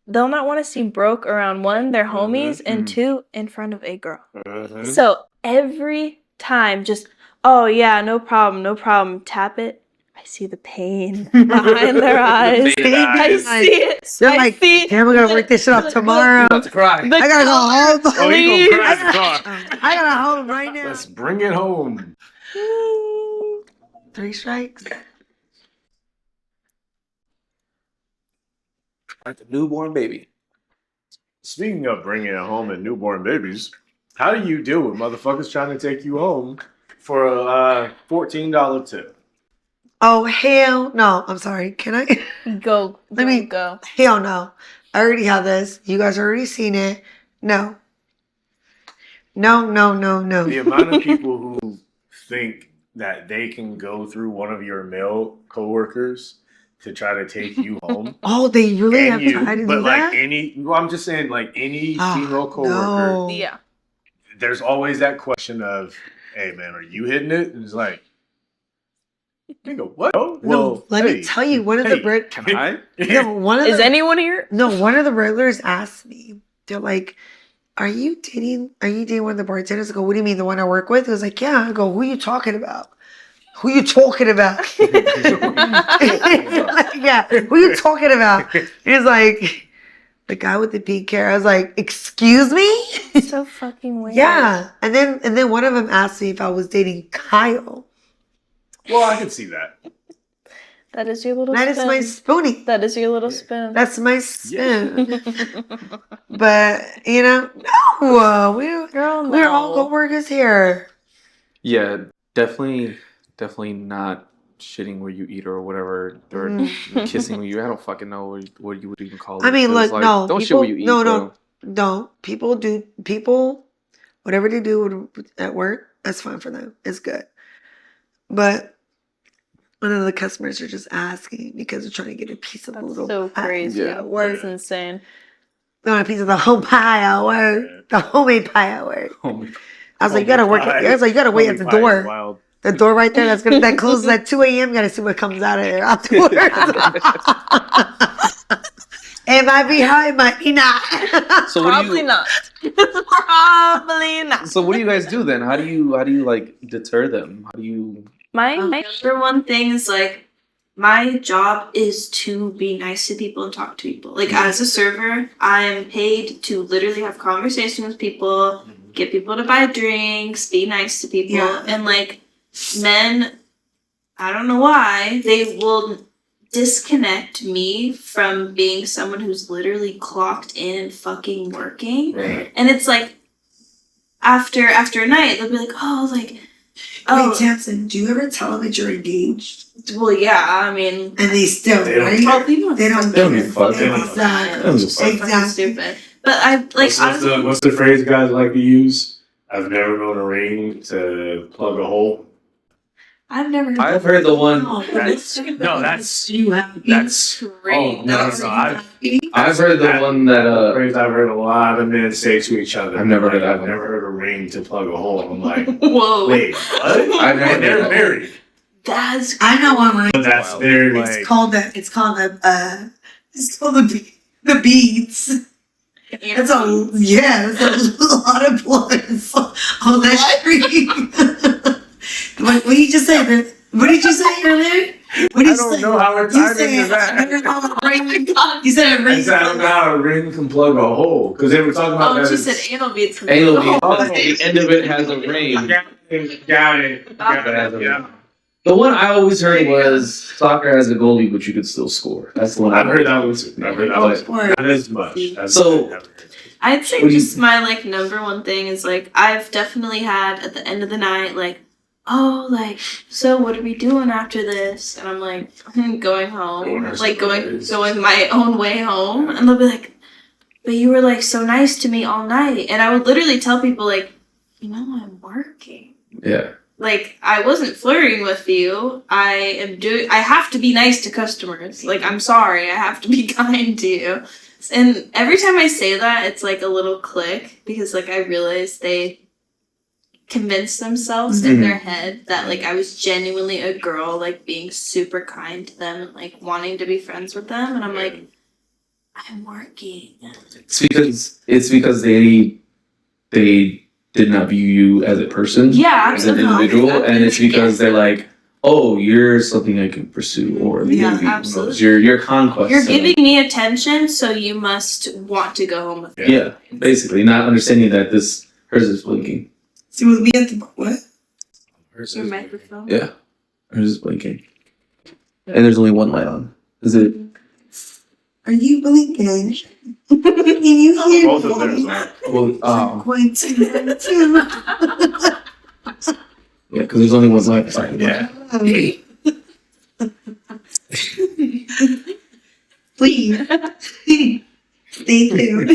they'll not want to seem broke around one, their homies, and two, in front of a girl. So every time, just, oh yeah, no problem, tap it. I see the pain behind their eyes. I see it. They're like, damn, we're gonna work this shit up tomorrow. I'm about to cry. I gotta go home. Oh, you gonna cry in the car. I gotta home right now. Let's bring it home. 3 strikes. Like the newborn baby. Speaking of bringing it home and newborn babies, how do you deal with motherfuckers trying to take you home for a $14 tip? Oh, hell no. I'm sorry. Can I? Go. Hell no. I already have this. You guys already seen it. No. No. The amount of people who think that they can go through one of your male coworkers to try to take you home. Oh, they really have tried to do that? I'm just saying, like any female coworker. No. Yeah. There's always that question of, hey man, are you hitting it? And it's like, nigga, what? Oh, well, let me tell you, one of the can I? Is anyone here? No, one of the regulars asked me. They're like, Are you dating one of the bartenders? I go, what do you mean, the one I work with? He was like, yeah. I go, who are you talking about? Who you talking about? Yeah, who you talking about? He's like, the guy with the pink hair. I was like, excuse me? So fucking weird. Yeah. And then one of them asked me if I was dating Kyle. Well, I can see that. That is your little spin. That is my spoonie. That is your little spin. That's my spin. But, no, we're all co-workers here. Yeah, definitely not shitting where you eat or whatever, or kissing where you. I don't fucking know what you would even call it. I mean, look, like, no, don't people, shit where you eat. No. People, whatever they do at work, that's fine for them. It's good. But one of the customers are just asking because they're trying to get a piece of the little so pie. crazy. Yeah. That's insane. They want a piece of the whole pie at work. The homemade pie at work. I was like, you gotta work. I was like, you gotta wait at the door. The door right there, that closes at 2 a.m. You gotta see what comes out of there afterwards. It might be high, it might be not. So Probably not. Probably not. So what do you guys do then? How do you like deter them? How do you? My number one thing is like, my job is to be nice to people and talk to people. Like as a server, I am paid to literally have conversations with people, get people to buy drinks, be nice to people, and like men, I don't know why, they will disconnect me from being someone who's literally clocked in and fucking working. Right. And it's like after a night, they'll be like, Wait, Tamsin, do you ever tell them that you're engaged? Well, yeah, I mean, And they still, right? oh, people They don't They don't give give a fuck. Exactly. fucking stupid. But I like honestly, What's the phrase guys like to use? I've never known a ring to plug a hole. I've heard the one. That's crazy. I've heard the one that phrase I've heard a lot of men say to each other. I've never heard that I've one. never heard a ring to plug a hole. I'm like, Whoa, wait, what? I've never And they're heard that. married. that's I know one ring. But that's their like. It's called the beads. That's a lot of blood on that ring. What did you just say? What did you say earlier? What did you say? I don't know how it's tied into that. You said a ring. I said, I don't know how a ring can plug a hole. Because they were talking about that. she said anal beads. anal bead. The end of it has a ring. Got it. Yeah. The one I always heard was soccer has a goalie, but you could still score. That's the one I've heard that one too. I've heard that one too. Or- Not as much. So- I'd say What do you- just my like number one thing is like I've definitely had at the end of the night like, oh, like, so what are we doing after this? And I'm like, going home, like going my own way home, and they'll be like, but you were like so nice to me all night, and I would literally tell people like, I'm working. Yeah. Like, I wasn't flirting with you. I have to be nice to customers. Like, I'm sorry. I have to be kind to you. And every time I say that, it's like a little click because, like, I realize they convince themselves in their head that, like, I was genuinely a girl, like, being super kind to them and, like, wanting to be friends with them. And I'm like, I'm working. It's because they did not view you as a person, Yeah, as an absolutely. individual, and it's because they're like, oh, you're something I can pursue, or Yeah, maybe absolutely. your conquest. You're giving me attention, so you must want to go home with me. Yeah, basically, not understanding that hers is blinking. See, with me at the what? Your microphone. Yeah, hers is blinking, and there's only one light on. Is it? Are you blinking? Can you hear Both of me? theirs are. Well, Going to yeah, because there's only one light. Sorry. Yeah. Please. Stay tuned.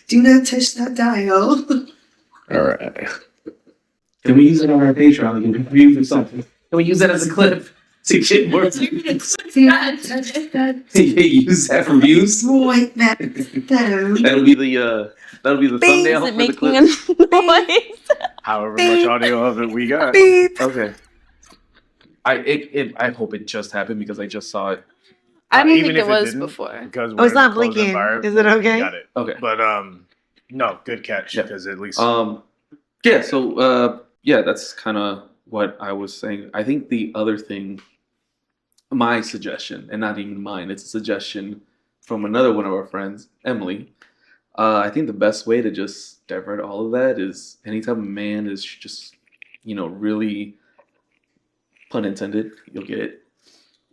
Do not touch that dial. All right. Can we use it on our Patreon? Can we review for something? Can we use that as a clip to get more? Do not touch that Use that for views. point that down. That'll be the thumbnail Is for it the making clip. a noise? However much audio of it we got. Beep. Okay. I hope it just happened because I just saw it. I didn't Even think if it was didn't, before. Because Oh, it's we're in a not closed blinking. environment, Is it okay? we got it. Okay. But no, good catch. Yeah. Because at least Yeah. So yeah, that's kind of what I was saying. I think the other thing, my suggestion, and not even mine, it's a suggestion from another one of our friends, Emily. I think the best way to just divert all of that is anytime a man is just, really, pun intended, you'll get it.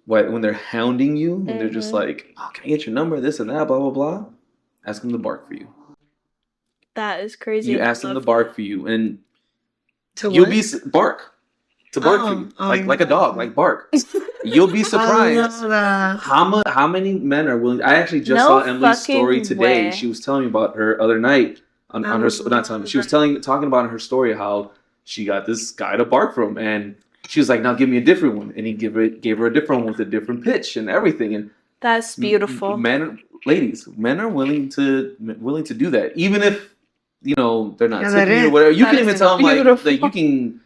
When they're hounding you and they're just like, oh, can I get your number, this and that, blah, blah, blah, ask them to bark for you. That is crazy. You ask them to bark for you, and To you'll what? be bark. To bark for you. Like a dog, like bark. You'll be I surprised. love that. How many men are willing? I actually just No saw Emily's fucking story today. way. She was telling me about her other night on her. Not telling me. She was talking about her story how she got this guy to bark from, and she was like, "Now give me a different one," and he gave her a different one with a different pitch and everything. And That's beautiful. men are willing to do that, even if they're not Yeah, that tipping you or is. whatever. You That can even is tell them beautiful. like you can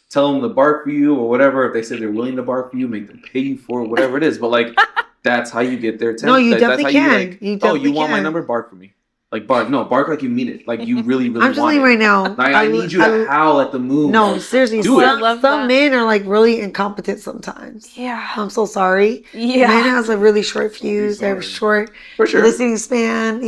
tell them to bark for you or whatever. If they say they're willing to bark for you, make them pay you for it, whatever it is. But like that's how you get their attention. No, you That's definitely how can. You You you definitely want my can. number? Bark for me. Like bark. No, bark like you mean it. Like you really, really I'm just want telling you it. right now. Like, I need you to howl at the moon. No, seriously. Do it. I love Some that. men are like really incompetent sometimes. Yeah. I'm so sorry. Yeah. Men has a really short fuse. They have a short For sure. listening span.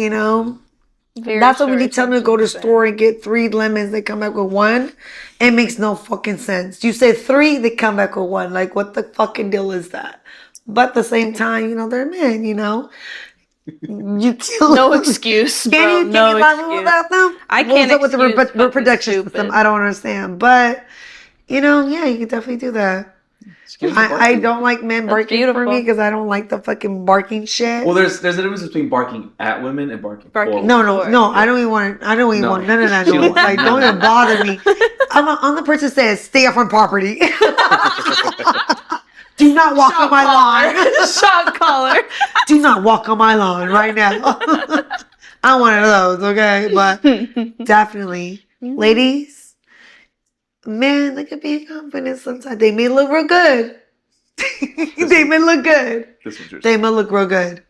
Very That's why when short you tell them to go to the attention store and get 3 lemons, they come back with 1. It makes no fucking sense. You say 3, they come back with 1. Like, what the fucking deal is that? But at the same time, they're men, You kill No excuse, bro. Can you No think about excuse. without them? I What's can't up with the excuse fucking reproduction stupid. system? I don't understand. But, yeah, you can definitely do that. Just give them a bark I for you. don't like men That's barking for beautiful. me because I don't like the fucking barking shit. Well, there's a difference between barking at women and barking. Barking. for No, Lord. I don't even want. I don't even No. want none of that. She don't No. want Like, none don't of even bother me. I'm the person that says, stay off my property. Do not walk on my lawn. Shot caller. Do not walk on my lawn right now. I'm one of those, okay? But definitely, ladies, men, they can be confident sometimes. They may look real good. They may look good. This one's yours. They may look real good.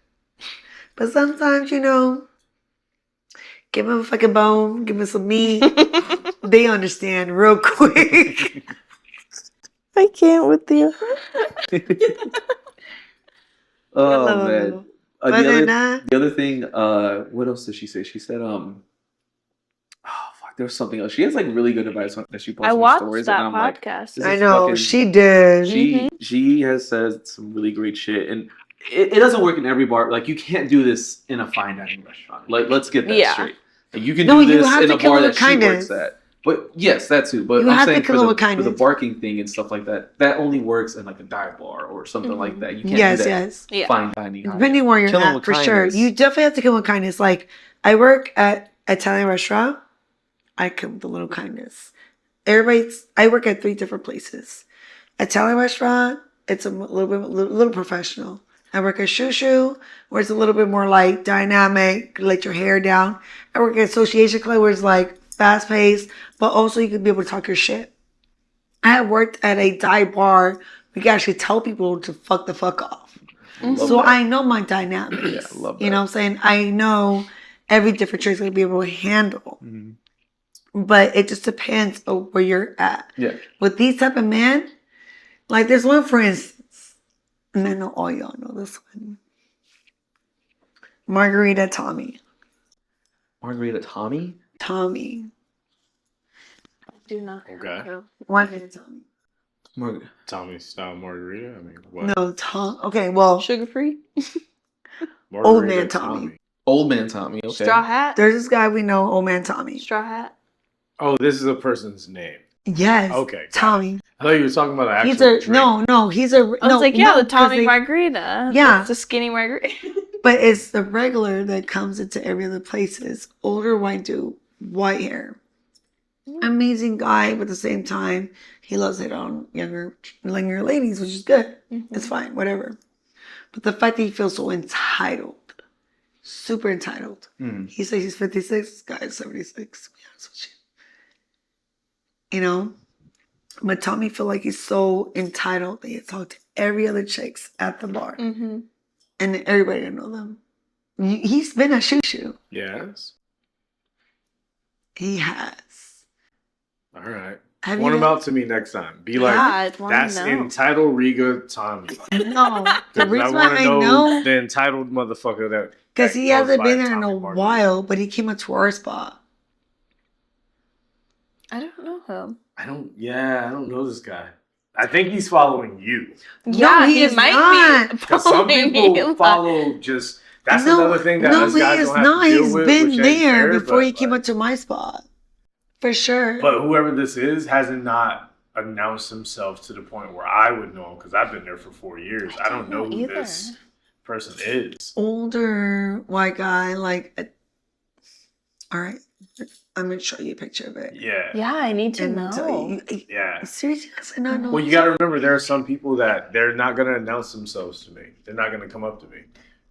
But sometimes, give them a fucking bone, give them some meat. They understand real quick. I can't with you. Oh man. But then that, The other thing, what else did she say? She said, oh fuck, there was something else. She has like really good advice that she posts I in watched stories, that and I'm like, podcast. this I is know, fucking- she did. she has said some really great shit, and it doesn't work in every bar. Like you can't do this in a fine dining restaurant. Like let's get that Yeah. straight. Like, you can No, do you this have in to a kill bar it that with she kindness. works at. But yes, that too. But You I'm have to saying kill for it the, with for the kindness. barking thing and stuff like that, that only works in like a dive bar or something like that. You can't Yes, do that yes. Yeah. fine dining. Depending where you're Kill 'em at, with for sure. kindness. You definitely have to kill with kindness. Like, I work at an Italian restaurant. I kill with a little kindness. I work at 3 different places. Italian restaurant, it's a little professional. I work at Shushu, where it's a little bit more like dynamic, let your hair down. I work at Association Club, where it's like fast paced, but also you can be able to talk your shit. I have worked at a dive bar. We can actually tell people to fuck the fuck off. Mhm. So I know my dynamics. Yeah, I love You know that. what I'm saying? I know every different trait's going to be able to handle. Mhm. But it just depends on where you're at. Yeah. With these type of men, like there's one for instance, and I know all y'all know this one. Margarita Tommy. Margarita Tommy? Tommy. Do not. Okay. Margarita Tommy. Tommy style margarita. I mean, what? No, Tom. Okay, well, Sugar free. Margarita Old man Tommy. Old man Tommy. Okay. Straw hat. there's this guy we know, Old Man Tommy. Straw hat. Oh, this is a person's name. Yes. Okay, got Tommy. I thought you were talking about an actual He's a drink. no. He's a I was no. like, yeah, no, the 'cause Tommy they- margarita. Yeah. It's a skinny margarita. But it's the regular that comes into every other places. Older white dude, white hair. Amazing guy, but at the same time, he loves it on younger ladies, which is good. It's fine, whatever. But the fact that he feels so entitled, super entitled. Mhm. He says he's 56, this guy is 76, to be honest with you. You know? But Tommy feel like he's so entitled that he talked to every other chicks at the bar. Mm-hmm. And everybody to know them. He's been a shoo-shoo. Yes. He has. All right. Have Point you him out to me next time. Be like, I wanna that's know. entitled Riga Tommy. No. The 'Cause reason I why want to I know know, the entitled motherfucker that. because that he goes hasn't by been there in Tommy a Margarita. while, but he came up to our spot. I don't know him. I don't know this guy. I think he's following you. Yeah, he is might not. be. Because some following people you. follow just. That's No, another thing that no, us he guys is don't have not. to deal He's with. been which ain't there fair, before but, he came like, up to my spot. For sure. But whoever this is hasn't not announced himself to the point where I would know him because I've been there for 4 years. I don't know who either. this person is. Older white guy, like, all right, I'm going to show you a picture of it. Yeah. Yeah, I need to know. Yeah. Seriously, I not know. Well, you got to remember, there are some people that they're not going to announce themselves to me. They're not going to come up to me.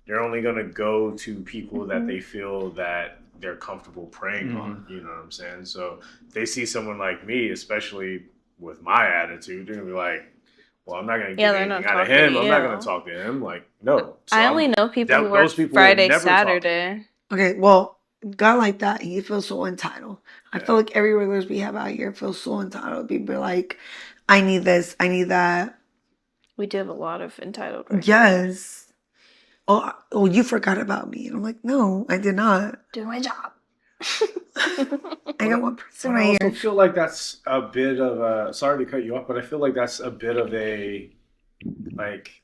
They're only going to go to people that they feel that they're comfortable preying on. You know what I'm saying? So if they see someone like me, especially with my attitude, they're going to be like, well, I'm not going to Yeah, get they're not anything out of talking him. to I'm not you. going to talk to him. Like, no. So I only know people who work those people will Friday, never talk to me. Saturday. Okay, well, guy like that, he feels so entitled. I feel like every regulars we have out here feels so entitled. People are like, I need this, I need that. We do have a lot of entitled. Right Yes. Oh, you forgot about me. And I'm like, no, I did not. doing my job. I got one person But I right also here. feel like that's a bit of a, sorry to cut you off, but I feel like that's a bit of a, like,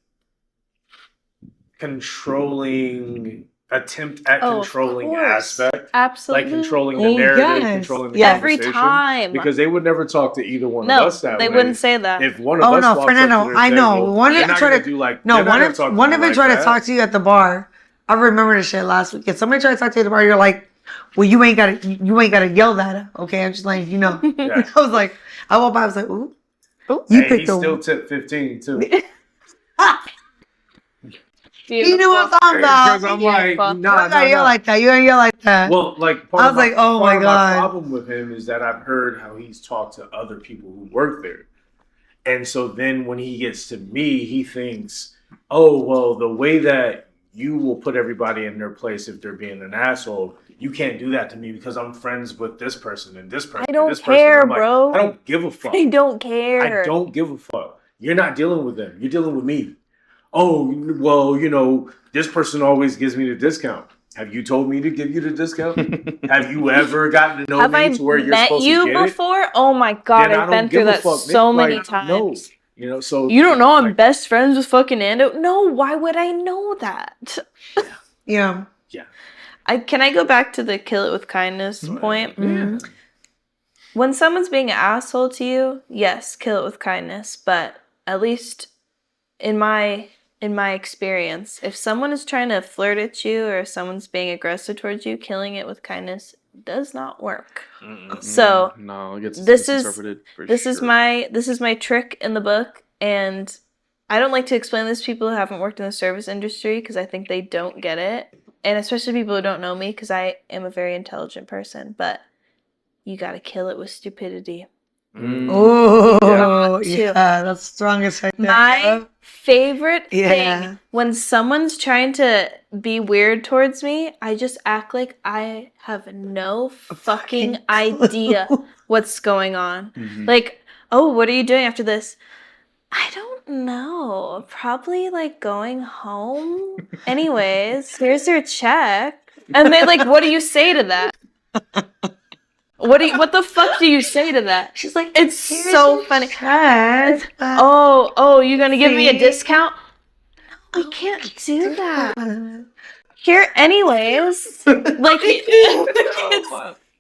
controlling attempt at Oh, of controlling course. aspect. Absolutely. Like controlling the Oh, narrative, yes. controlling the Yes. Every conversation. time. Because they would never talk to either one No, of us that they way. wouldn't say that. If one of Oh, us no, walks Fernando, up to their I know. table, One of they're them not tried gonna to- do like, No, they're not one gonna of talk to one you of them like tried to that. talk to you at the bar. I remember this shit last week. If somebody tried to talk to you at the bar, you're like, well, you ain't gotta yell that. Okay, I'm just letting you know. Yeah. I was like, I walked by, I was like, ooh, Ooh. you Hey, picked he the still tipped 15 too. You know what I'm talking Because about. I'm like, Beautiful. You nah, ain't gotta yell nah. like that. You ain't yell like that. Well, like part I of was like, oh part my of God. problem with him is that I've heard how he's talked to other people who work there, and so then when he gets to me, he thinks, oh well, the way that you will put everybody in their place if they're being an asshole, you can't do that to me because I'm friends with this person and this person. I and don't this person. care, I'm like, bro. I don't give a fuck. I don't care. I don't give a fuck. You're not dealing with them. You're dealing with me. Oh, well, you know, this person always gives me the discount. Have you told me to give you the discount? Have you ever gotten to know Have me I to where you're met supposed you to get before? Oh my god, Then I I've don't been through give a that fuck, so nigga. many Like, times. no. You know, so You don't know I'm like, best friends with fucking Ando? No, why would I know that? yeah. Can I go back to the kill it with kindness point? Yeah. When someone's being an asshole to you, yes, kill it with kindness. But at least in my experience, if someone is trying to flirt at you or if someone's being aggressive towards you, killing it with kindness does not work. So no, it gets this is misinterpreted for this is sure. my trick in the book, and I don't like to explain this to people who haven't worked in the service industry because I think they don't get it, and especially people who don't know me because I am a very intelligent person. But you gotta kill it with stupidity. Oh, Got to. yeah, that's strong as heck. My favorite Yeah. thing when someone's trying to be weird towards me, I just act like I have no fucking idea what's going on. Mhm. Like, oh, what are you doing after this? I don't know. Probably like going home. Anyways, here's your check. And they like, what do you say to that? What the fuck do you say to that? She's like, It's "Here's so your funny. check." Oh, you gonna give me a See? discount? No, we can't do that. Here, anyways. Like,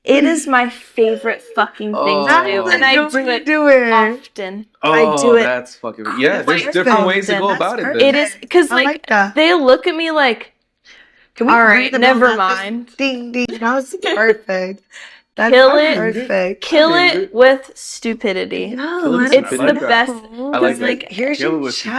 it is my favorite fucking thing to do, and I do it often. I do it. That's fucking yeah. There's Perfect. different ways to go That's about it. perfect. Then. It is because I like that. they look at me like, Can we all ring right, the bell never after? mind. Ding ding. That was perfect. That's Kill it. perfect. Kill it with stupidity. No, Kill it with It's stupidity. the I best. I like that. Like, here's Kill it your with check.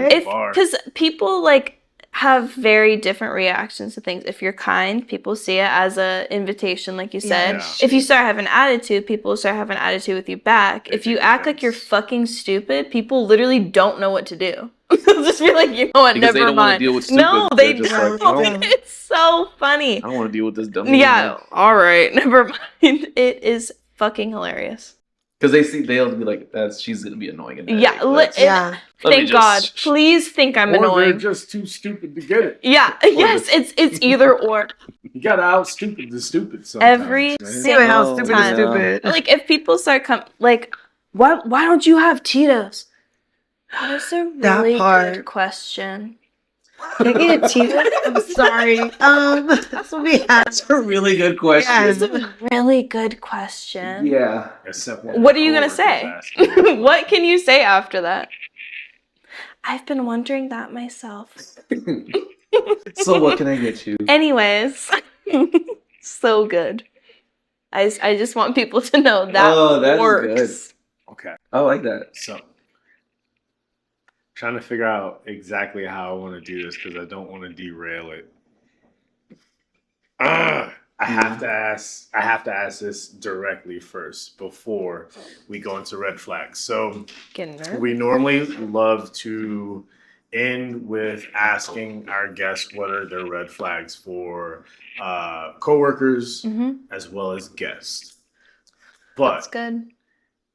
stupidity. if Bar. because people like have very different reactions to things. If you're kind, people see it as a invitation, like you said. Yeah. If you start having attitude, people start having attitude with you back. They If you take act like you're offense. fucking stupid, people literally don't know what to do. They'll just be like, you know what, Because they never don't wanna mind. deal with stupid. No, They're they just don't. like, well, It's so funny. I don't want to deal with this dumb. Yeah, all right, never mind. It is fucking hilarious. Because they'll be like, she's gonna be annoying. In that Yeah, way. Let's- Yeah. let me Thank just- God. Please think I'm Or they're annoying. just too stupid to get it. Yeah, yes, it's either or. You gotta out stupid the stupid sometimes. Every man. See single how Oh, stupid time. is stupid. Like if people start like, why don't you have Tito's? That is a That really part. good question. Can I get a Cheetos? I'm sorry. That's what we had. That's a really good question. That's a really good question. Yeah. Except What are you gonna coworkers say? ask me. What can you say after that? I've been wondering that myself. So what can I get you? Anyways, so good. I just want people to know that Oh, that is works. Okay, I like that. so trying to figure out exactly how I want to do this because I don't want to derail it. I have to ask this directly first before we go into red flags. So Getting nervous. we normally love to end with asking our guests what are their red flags for coworkers Mm-hmm. as well as guests. That's But good.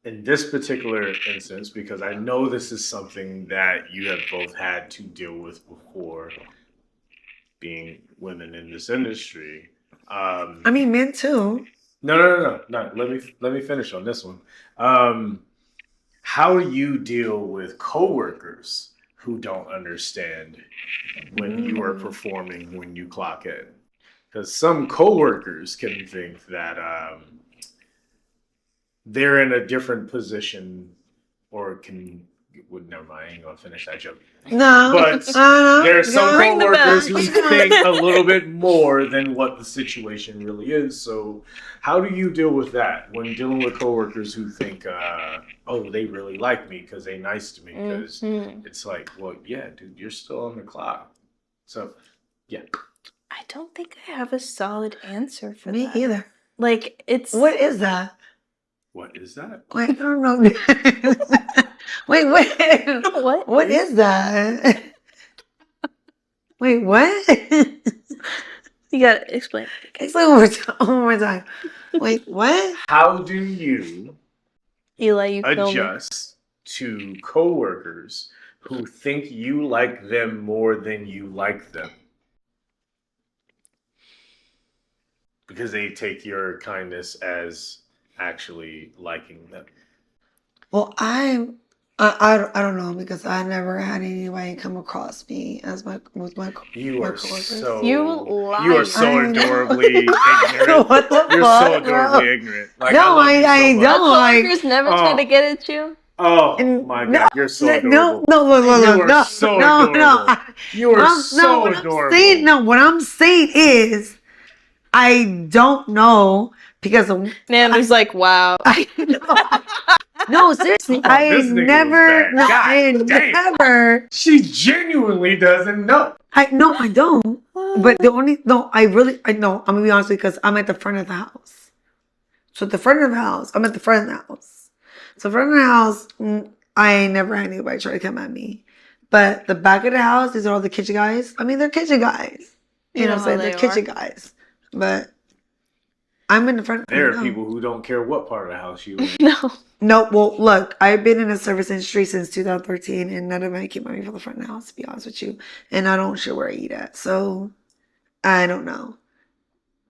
in this particular instance, because I know this is something that you have both had to deal with before, being women in this industry. I mean, men too. No. Let me finish on this one. How do you deal with coworkers who don't understand when you are performing when you clock in? Because some coworkers can think that they're in a different position, or can. Well, never mind. I ain't gonna finish that joke. No. But no, there are some no. Ring the coworkers bell. who think a little bit more than what the situation really is. So, how do you deal with that when dealing with coworkers who think, "Oh, they really like me because they nice to me"? Because Mhm. it's like, well, yeah, dude, you're still on the clock. So, yeah, I don't think I have a solid answer for Me that. either. Like it's What is that? what is that? Wait, I don't know. Wait. what? What is that? Wait, what? You gotta explain. Explain one more time. Wait, what? How do you Eli, you kill me. adjust to coworkers who think you like them more than you like them? Because they take your kindness as actually liking them. Well, I don't know because I never had anybody come across me as my You my are coworkers. so You you are liar. so I know. adorably ignorant. What the You're fuck, so adorably ignorant. Like, No, love you so I much. don't. Coworkers never try Oh. to get at you. Oh And my no, god, you're so adorable. No, You are no, so no, adorable. no. You are so what adorable. What I'm saying is, I don't know because of, Nando's like, wow. no, seriously, Oh, I this nigga was never, bad. no, God I damn. never, She genuinely doesn't know. I don't. But I'm gonna be honest with you because I'm at the front of the house. So at the front of the house, I'm at the front of the house. So front of the house, I ain't never had anybody try to come at me. But the back of the house, these are all the kitchen guys. I mean, they're kitchen guys. You know what I'm saying? how They're they kitchen are. guys. But I'm in the front. There are no. people who don't care what part of the house you in. No. No, well, look, I've been in the service industry since 2013, and none of them keep money for the front of the house, to be honest with you. And I don't sure where I eat at, so I don't know.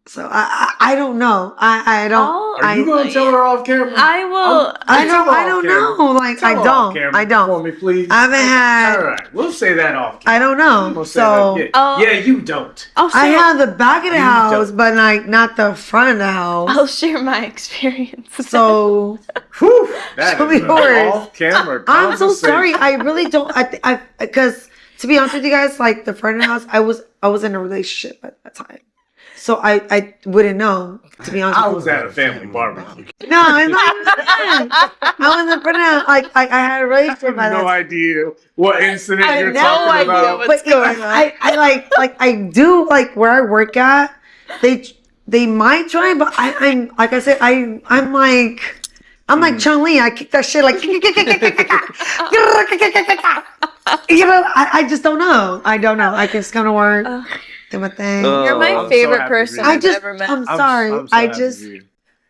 So I don't know. I don't. Are you gonna tell her off camera? I will. I don't know. Like Tell I her off don't. camera I don't. For me, please. I haven't had. All right, we'll say that off camera. I don't I'm know. gonna say So that. Oh. Yeah, you don't. I'll I share, have the back of the You house, don't. but like not the front of the house. I'll share my experience. So Whew, that Show is me an yours. off-camera I'm so conversation. sorry. I really don't. I because to be honest with you guys, like the front of the house, I was in a relationship at that time, so I wouldn't know. To be honest, I with was you. at a family barbecue. No, it's not. I was in front of the house. Like I had a I relationship. have at no that idea what incident I you're know talking idea about. what's but going on. I do like where I work at. They might try, but I'm like I said, I'm like Chun-Li. I kick that shit like you know. I just don't know. I don't know. I just come to work, do my thing. You're my I'm so favorite happy person for I you. I've just ever met. I'm sorry. I'm so I happy just for you.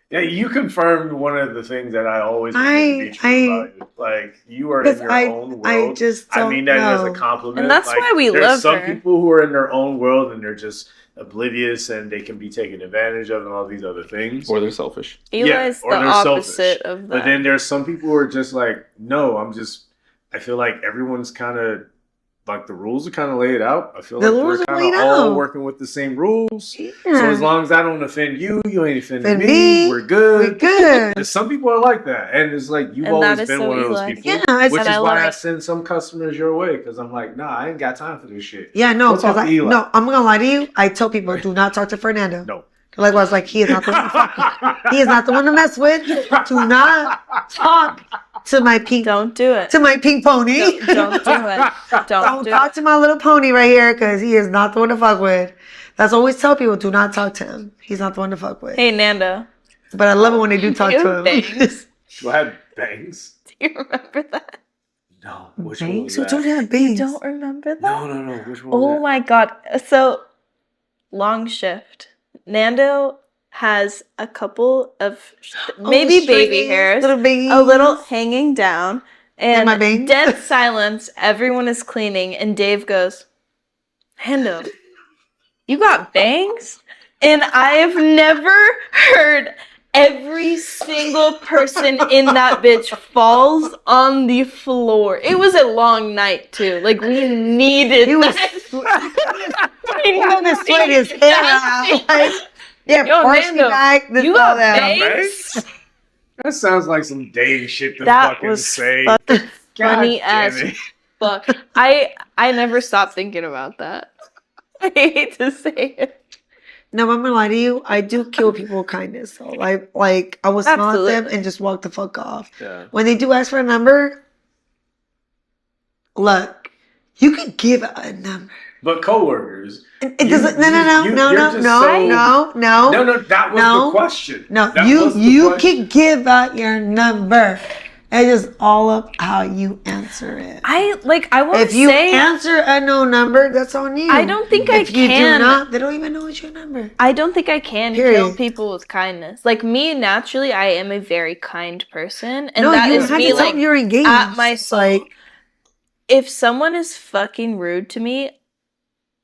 Yeah, you confirmed one of the things that I always wanted to be true about you. Like you are in because your own world. I just don't I mean that as know. a compliment. And that's Like, why we there's love some her. people who are in their own world and they're just oblivious and they can be taken advantage of and all these other things. Or they're selfish. Eli's or the they're opposite selfish. of that. But then there's some people who are just like, no, I feel like everyone's kind of like the rules are kind of laid out. I feel The like rules we're are kind laid of all out. working with the same rules. Yeah. So as long as I don't offend you, you ain't offending Offend me. me, We're good. we're good. And some people are like that, and it's like you've And that always is been so one of those Eli. people. Yeah, I which And is I why love I it. send some customers your way because I'm like, nah, I ain't got time for this shit. Yeah, no, We'll talk because to Eli. no, I'm gonna lie to you. I tell people do not talk to Fernando. No. Likewise, like he is not the one to fuck with. He is not the one to mess with. Do not talk to my pink Don't do it. to my pink pony. Don't do it. Don't Don't do talk it. to my little pony right here because he is not the one to fuck with. That's always tell people do not talk to him. He's not the one to fuck with. Hey, Nando. But I love it when they do talk You to him. bangs. Do I have bangs? Do you remember that? No. Which one was Bangs? Who that? told you have bangs? Don't remember that? No. Which one Oh was my god. So, long shift. Nando has a couple of maybe baby hairs, Little bangs. a little hanging down, and my bangs? dead silence. Everyone is cleaning, and Dave goes, Nando, you got bangs? And I have never heard every single person in that bitch falls on the floor. It was a long night too. Like we needed He was that. he was sweating his hair out. Like, yeah, Yo, partially Nando, back. This, you all got that. bangs? That sounds like some Dave shit to That fucking was say. fucking God funny damn as it. fuck. I never stopped thinking about that. I hate to say it. No, I'm gonna lie to you. I do kill people with kindness. So like I will smile at them Absolutely. and just walk the fuck off. Yeah. When they do ask for a number, look, you could give a number. But coworkers. It doesn't. No. you're just so- No. No, that was No. the question. No, That you was the you question. can give out your number. It's just all up how you answer it. I want If to you say answer a no number, that's on you. I don't think I if you can. do not, they don't even know it's your number. I don't think I can Period. kill people with kindness. Like me, naturally, I am a very kind person, and no, that you is have me. to tell Like them you're engaged. at my soul. Like, if someone is fucking rude to me,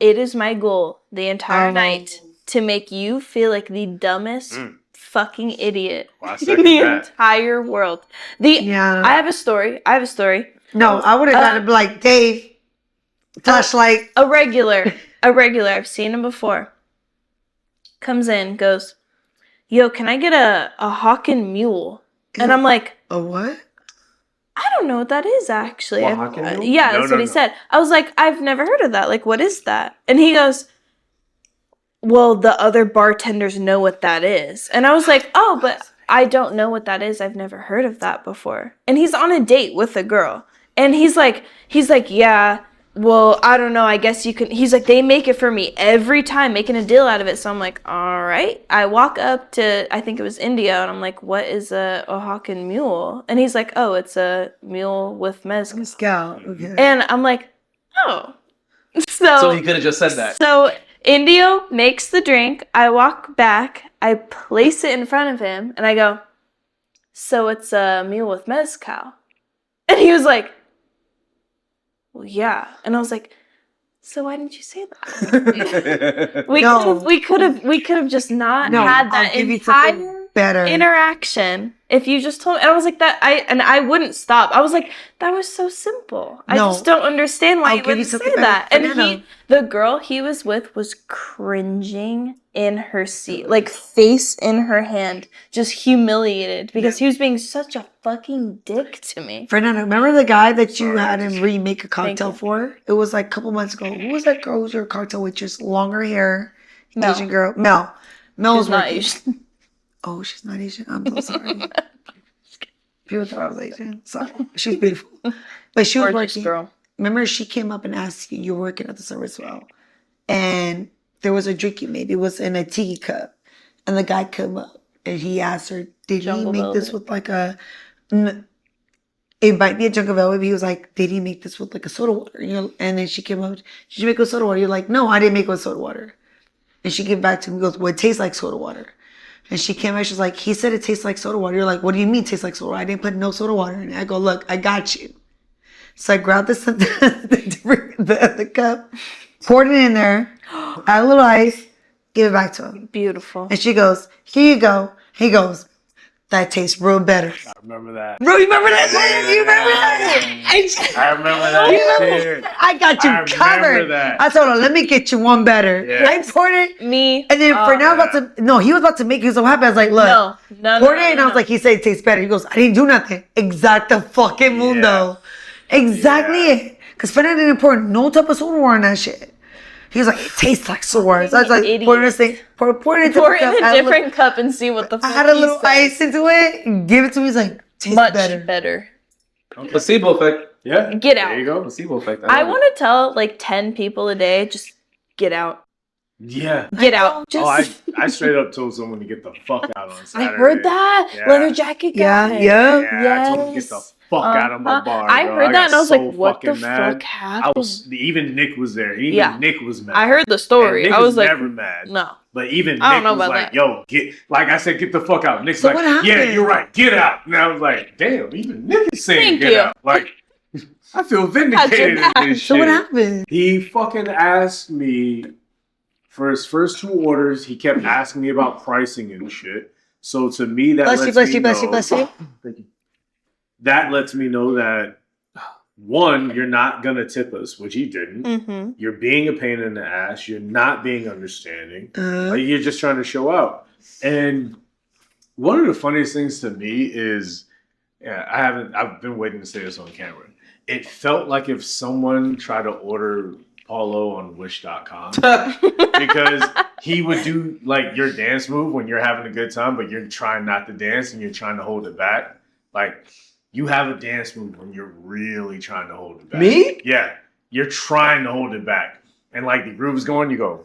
it is my goal the entire night to make you feel like the dumbest fucking idiot Well, I in second the that. entire world. yeah. I have a story. No, I would have got to be like, Dave, flashlight. A regular. I've seen him before. Comes in, goes, yo, can I get a Hawken mule? And I'm like, A what? I don't know what that is actually. Oaxacan mule? Yeah, No, that's no, what he no. said. I was like, I've never heard of that. Like, what is that? And he goes, well, the other bartenders know what that is. And I was like, oh, but I don't know what that is. I've never heard of that before. And he's on a date with a girl. And he's like, yeah, well, I don't know. I guess you can. He's like, they make it for me every time, making a deal out of it. So I'm like, all right. I walk up to, I think it was India, and I'm like, what is a Oaxacan mule? And he's like, oh, it's a mule with mezcal. Scout. Okay. And I'm like, No. So he could have just said that. So Indio makes the drink. I walk back. I place it in front of him, and I go, "So it's a meal with mezcal?" And he was like, "Well, yeah." And I was like, "So why didn't you say that?" We could have just not had that entire better interaction if you just told me. And I was like, I wouldn't stop. I was like, that was so simple. I just don't understand why you wouldn't say that. And the girl he was with was cringing in her seat, like face in her hand, just humiliated because he was being such a fucking dick to me. Fernando, remember the guy that you had him remake a cocktail for? It was like a couple months ago. Who was that girl who was your cocktail waitress? Longer hair, Mel. Asian girl. Mel was not working. Asian. Oh, she's not Asian. I'm so sorry. People thought I was Asian. Sorry. She's beautiful. But she was Gorgeous working. girl. Remember, she came up and asked you were working at the service well. And there was a drink you made. It was in a tiki cup. And the guy came up and he asked her, did he make this with like a... It might be a Jungle Velvet, but he was like, did he make this with like a soda water? And then she came up, did you make it with soda water? You're like, no, I didn't make it with soda water. And she came back to me and goes, well, it tastes like soda water. And she came back, she's like, he said it tastes like soda water. You're like, what do you mean it tastes like soda water? I didn't put no soda water in it. I go, look, I got you. So I grabbed the cup, poured it in there, add a little ice, give it back to him. Beautiful. And she goes, here you go. He goes, that tastes real better. I remember that. Bro, you remember that? You remember that? I remember that shit. I got you covered. That. I told her, let me get you one better. Yeah. I poured it. Me. And then for now, he was about to make it. He was so happy. I was like, look. Poured it, and I was like, he said it tastes better. He goes, I didn't do nothing. Exacto fucking mundo. Exactly it. Because Fernando didn't pour no type of soda water in that shit. He was like, it tastes like soda water. So I was like, pour it in a different cup and see what the fuck I had a little ice into it, give it to me. He's like, tastes much better. Okay. Placebo effect. Yeah. Get out. There you go. Placebo effect. I want to tell like 10 people a day, just get out. Yeah. Get out. Just I straight up told someone to get the fuck out on Saturday. I heard that. Yeah. Leather jacket guy. Yeah. I told him to get the fuck out of my bar. I bro. heard that and I was so like, what the mad. fuck happened? Even Nick was there. Nick was mad. I heard the story. Nick I was like, never mad. no. But even I don't Nick know was about like, that. yo, like I said, get the fuck out. Nick's So like, what happened? yeah, you're right, get out. And I was like, damn, even Nick is saying Thank get you. out. Like, I feel Got your vindicated in back. this shit. So what happened? He fucking asked me for his first 2 orders. He kept asking me about pricing and shit. So to me, that Bless you. Thank you. That lets me know that 1, you're not gonna tip us, which he didn't. Mm-hmm. You're being a pain in the ass. You're not being understanding. Like, you're just trying to show out. And one of the funniest things to me is, I've been waiting to say this on camera. It felt like if someone tried to order Paulo on Wish.com because he would do like your dance move when you're having a good time, but you're trying not to dance and you're trying to hold it back. Like, you have a dance move when you're really trying to hold it back. Me? Yeah. You're trying to hold it back. And like the groove is going, you go.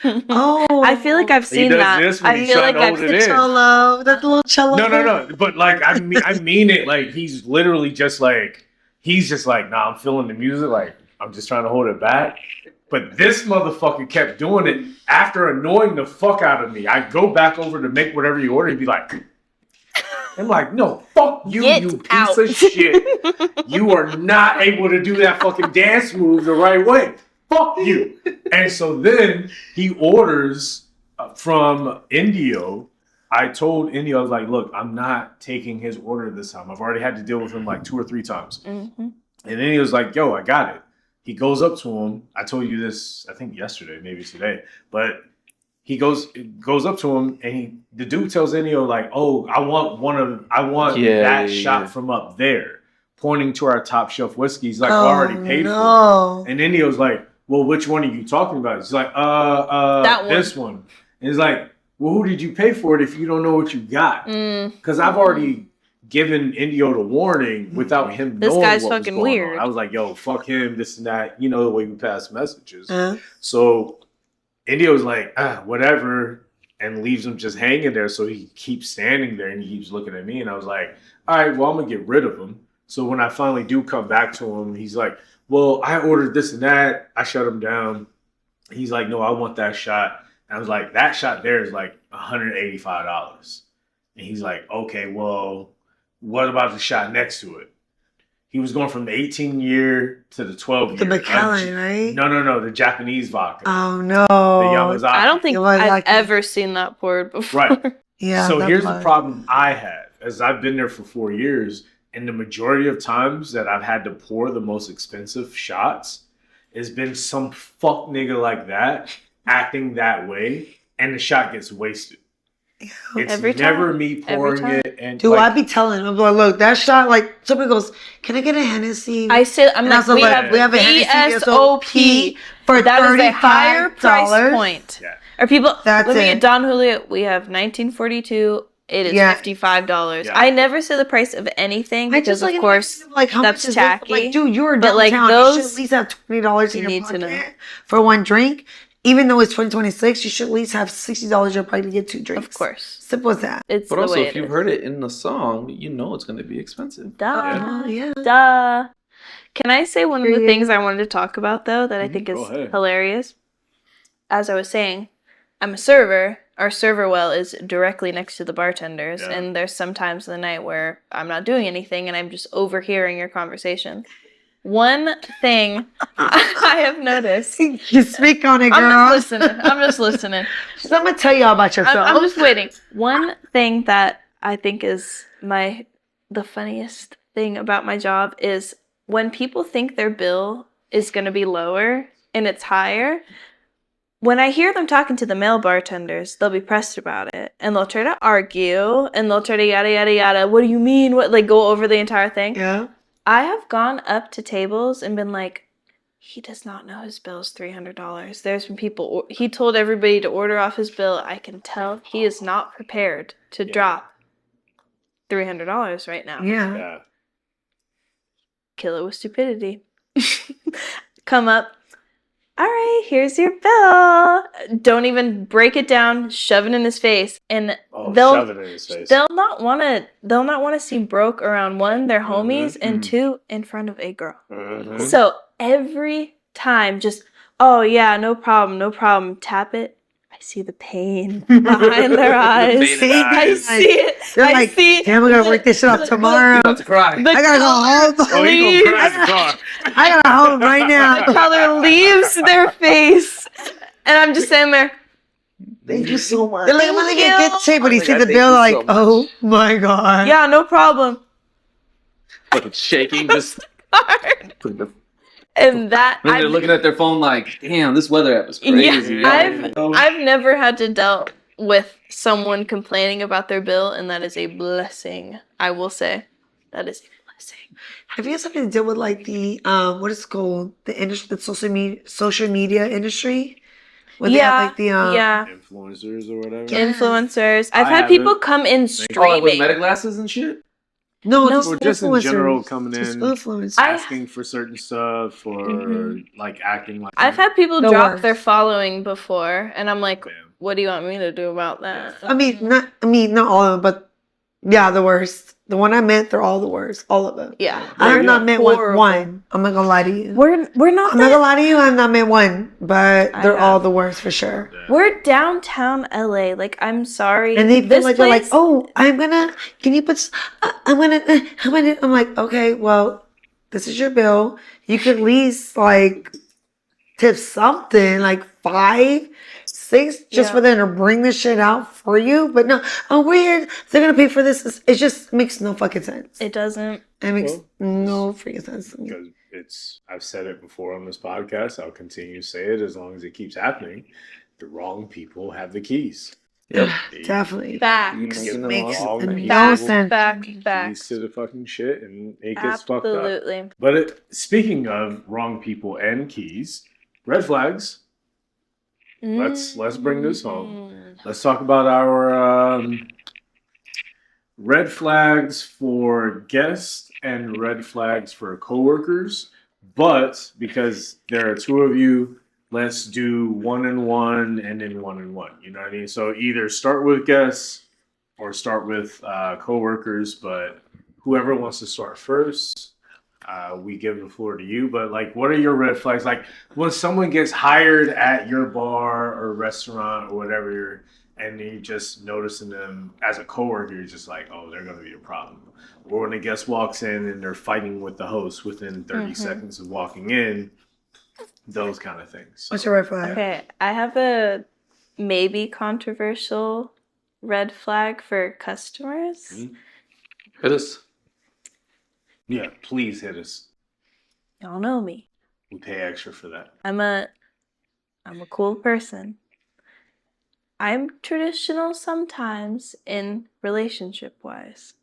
Oh. I feel like I've seen does that. this when I he's feel trying like to I've hold it in. Cello. That's a little cello. No. But like, I mean it. Like, he's literally just like, nah, I'm feeling the music. Like, I'm just trying to hold it back. But this motherfucker kept doing it after annoying the fuck out of me. I go back over to make whatever you order. He'd be like, I'm like, no, fuck you, Get you piece out. of shit. You are not able to do that fucking dance move the right way. Fuck you. And so then he orders from Indio. I told Indio, I was like, look, I'm not taking his order this time. I've already had to deal with him like 2 or 3 times. Mm-hmm. And then he was like, yo, I got it. He goes up to him. I told you this, I think yesterday, maybe today. But he goes up to him, and the dude tells Indio, like, oh, I want that shot from up there, pointing to our top shelf whiskey. He's like, I already paid for it. And Indio's like, well, which one are you talking about? He's like, that one. This one. And he's like, well, who did you pay for it if you don't know what you got? Because I've already given Indio the warning without him This knowing guy's what was fucking going weird. on. I was like, yo, fuck him, this and that. You know the way we pass messages. So Indio's like, whatever, and leaves him just hanging there. So he keeps standing there and he keeps looking at me. And I was like, all right, well, I'm going to get rid of him. So when I finally do come back to him, he's like, well, I ordered this and that. I shut him down. He's like, no, I want that shot. And I was like, that shot there is like $185. And he's like, okay, well, what about the shot next to it? He was going from the 18-year to the 12-year. The Macallan, right? No, the Japanese vodka. Oh no. The Yamazaki. I don't think I've Yamazaki. ever seen that poured before. Right. Yeah. So that here's part. the problem I have, as I've been there for 4 years, and the majority of times that I've had to pour the most expensive shots, has been some fuck nigga like that acting that way, and the shot gets wasted. It's Every never time. me Every pouring time. it, and Dude, like, I be telling him, I'm like, look, that shot, like, somebody goes, can I get a Hennessy? I said, I'm And I like, was we like, have we have a Hennessy VSOP. for That is a higher price $35. point. Yeah. Or people, That's let me it. get Don Julio. We have 1942. It is Yeah. $55. Yeah. I never say the price of anything I because, just like, of course, like, how that's much is this? I'm tacky. like, dude, you're But, like, downtown. those- You should at least have $20 in you your need to pocket know. for one drink. Even though it's 2026, you should at least have $60 your pocket to get 2 drinks. of course, Simple as that. it's But the also, way if it you've is. heard it in the song, you know it's going to be expensive. Duh. Yeah. Duh. Can I say one of the Period. things I wanted to talk about, though, that I think Go is ahead. hilarious? As I was saying, I'm a server. Our server well is directly next to the bartenders, Yeah. and there's some times in the night where I'm not doing anything and I'm just overhearing your conversation. One thing I have noticed. You speak on it, girl. I'm just listening. So I'm going to tell y'all about yourself. I'm just waiting. One thing that I think is the funniest thing about my job is when people think their bill is going to be lower and it's higher. When I hear them talking to the male bartenders, they'll be pressed about it and they'll try to argue and they'll try to yada yada yada. What do you mean? What, like, go over the entire thing? Yeah. I have gone up to tables and been like, he does not know his bill is $300. There's been people, he told everybody to order off his bill. I can tell he is not prepared to drop $300 right now. Yeah. yeah. Kill it with stupidity. Come up. All right, here's your bill. Don't even break it down. Shove it in his face, and Oh, they'll shove it in his face. they'll not want to seem broke around one, their homies, and two, in front of a girl. Mhm. So every time, just, oh yeah, no problem, tap it. I see the pain behind their eyes. Pain in the I eyes. see it. They're I like, see. damn, we gotta work this shit up tomorrow. About to cry. The I gotta go home. Oh, he Please. gonna crash the car. I gotta go home right now. The color leaves their face, and I'm just sitting there. Thank you so much. They're like, I'm gonna Thank get you. good tape, but he Like, see I the thank bill you like, so much. oh my god. Yeah, no problem. Fucking shaking, just. Hard. Put the- And that Then they're looking at their phone like, damn, this weather app is crazy. Yeah, I've never had to deal with someone complaining about their bill, and that is a blessing. I will say, that is a blessing. Have you guys had to deal with like the what is it called? The industry, the social media industry? Where they have like the yeah, Influencers or whatever. Yeah. influencers. I've I had people haven't. come in Oh, like streaming. with meta glasses and shit? No, No, just Or just in general influencers. coming Just in, influencers. asking for certain stuff or Mhm. like acting like. I've had people The drop worst. their following before, and I'm like, Man. what do you want me to do about that? I mean, not all of them, but yeah, the worst. The one I met, they're all the worst. All of them. Yeah, I have yeah. not met Horrible. one. I'm not gonna lie to you. We're not I'm not that. gonna lie to you. I've not met one, but I they're all have. the worst for sure. We're downtown LA. Like, I'm sorry. And they feel This like they're like, place- oh, can you put, I'm like, okay, well, this is your bill. You could at least like tip something, like 5, 6, just Yeah. for them to bring this shit out for you. But no, oh, we're here. They're gonna pay for this. It just makes no fucking sense. It doesn't. It makes Well, no freaking sense. to me. Because I've said it before on this podcast. I'll continue to say it as long as it keeps happening. The wrong people have the keys. Yep. Definitely. Facts. Give them Makes all the no people sense. Facts. Keys to the fucking shit, and it gets fucked up. Absolutely. But speaking of wrong people and keys, red flags. Let's bring this home. Let's talk about our red flags for guests and red flags for coworkers. But because there are 2 of you, let's do 1 and 1 and then 1 and 1. You know what I mean? So either start with guests or start with coworkers. But whoever wants to start first, we give the floor to you. But like, what are your red flags? Like when someone gets hired at your bar or restaurant or whatever, and you just noticing them as a coworker, you're just like, oh, they're gonna be a problem. Or when a guest walks in and they're fighting with the host within 30 seconds of walking in, those kind of things. What's your red flag? Okay, I have a maybe controversial red flag for customers. Hit us. Yeah, please hit us. Y'all know me. We pay extra for that. I'm a cool person. I'm traditional sometimes in relationship wise.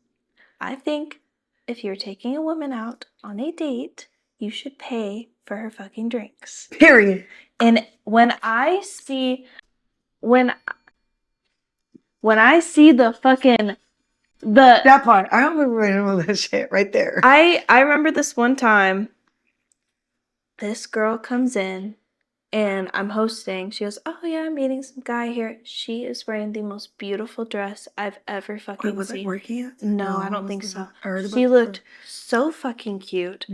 I think if you're taking a woman out on a date, you should pay for her fucking drinks. Period. And when I see the fucking That part. I don't remember that shit right there. I remember this one time, this girl comes in and I'm hosting. She goes, oh yeah, I'm meeting some guy here. She is wearing the most beautiful dress I've ever fucking Wait, was seen. it working yet? No, I don't think so. I heard about She it. looked so fucking cute.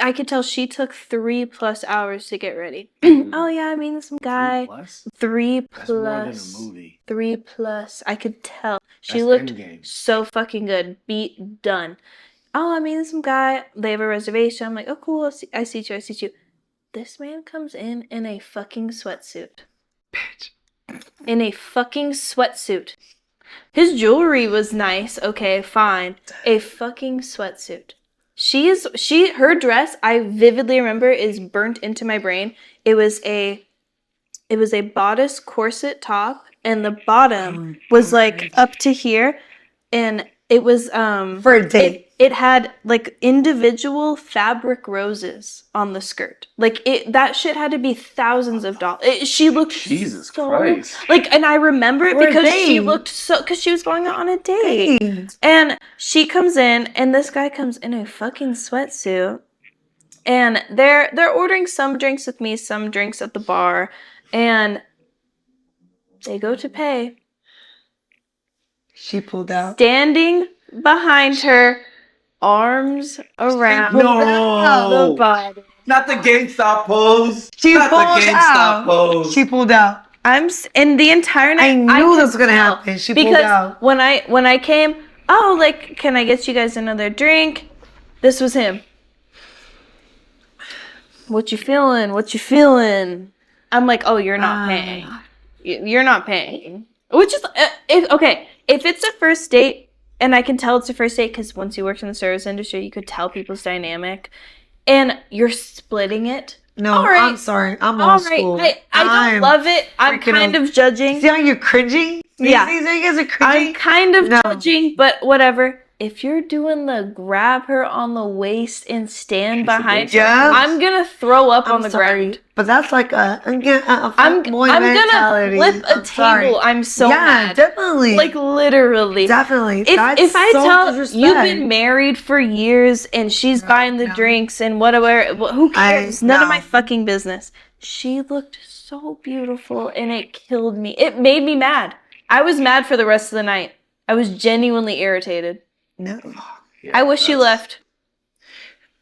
I could tell she took 3+ hours to get ready. Oh yeah, I'm meeting some guy. 3+. That's more than a movie. 3+. I could tell. She That's looked Endgame. so fucking good. Beat done. Oh, I'm meeting some guy. They have a reservation. I'm like, oh cool. I see you. This man comes in a fucking sweatsuit. Bitch. In a fucking sweatsuit. His jewelry was nice. Okay, fine. A fucking sweatsuit. Her dress, I vividly remember, is burnt into my brain. It was a bodice corset top, and the bottom was like up to here, and it was For a date. It had like individual fabric roses on the skirt. Like that shit had to be thousands of dollars. She looked Jesus so, Christ. like, and I remember it For a because she date. looked so, because she was going out on a date. Hey. And she comes in, and this guy comes in a fucking sweatsuit, and they're ordering some drinks with me, some drinks at the bar, and they go to pay. She pulled out. Standing behind her, arms around the body. Not the GameStop pose. She Not pulled the GameStop out. pose. She pulled out. In the entire night. I knew this was could gonna tell, happen. She pulled because out. when I came, oh, like, can I get you guys another drink? This was him. What you feeling? I'm like, oh, you're not paying. You're not paying. Which is, if it's a first date, and I can tell it's a first date because once you worked in the service industry, you could tell people's dynamic, and you're splitting it. No, All right. I'm sorry. I'm All old right, school. I don't love it. I'm freaking kind old. of judging. See how you're cringing? Yeah. See how you guys are I'm cringing? kind of No. judging, but whatever. If you're doing the grab her on the waist and stand behind her, Yes. I'm gonna throw up on the sorry, ground. but that's like a I'm boy gonna mentality. flip a I'm sorry. table. I'm so yeah, mad. definitely. Like literally. definitely. If I so tell disrespect. you've been married for years and she's buying the drinks and whatever, who cares? None of my fucking business. She looked so beautiful and it killed me. It made me mad. I was mad for the rest of the night. I was genuinely irritated. No. Yeah, I wish you left.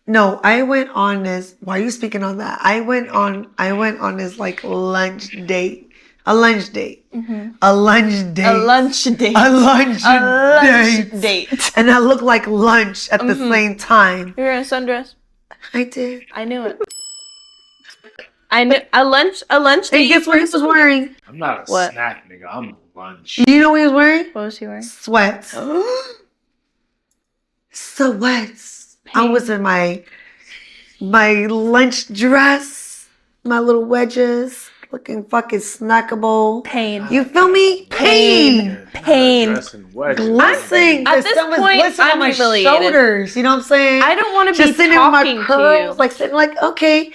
No, I went on this. Why are you speaking on that? I went on this like lunch date. A lunch date. A lunch date. A lunch date. A lunch date. date. And I looked like lunch at the same time. You're in a sundress. I did. I knew it. I knew a lunch date. And guess what he was wearing? I'm not a What? snack nigga. I'm lunch. You know what he was wearing? What was he wearing? Sweats. Sweats. I was in my lunch dress, my little wedges, looking fucking snackable. Pain. You feel me? Pain. Pain. Glistening. At The this sun was point, glistening I'm on my humiliated. shoulders. You know what I'm saying? I don't want to Just be sitting with my talking to curls, you. like sitting like, okay.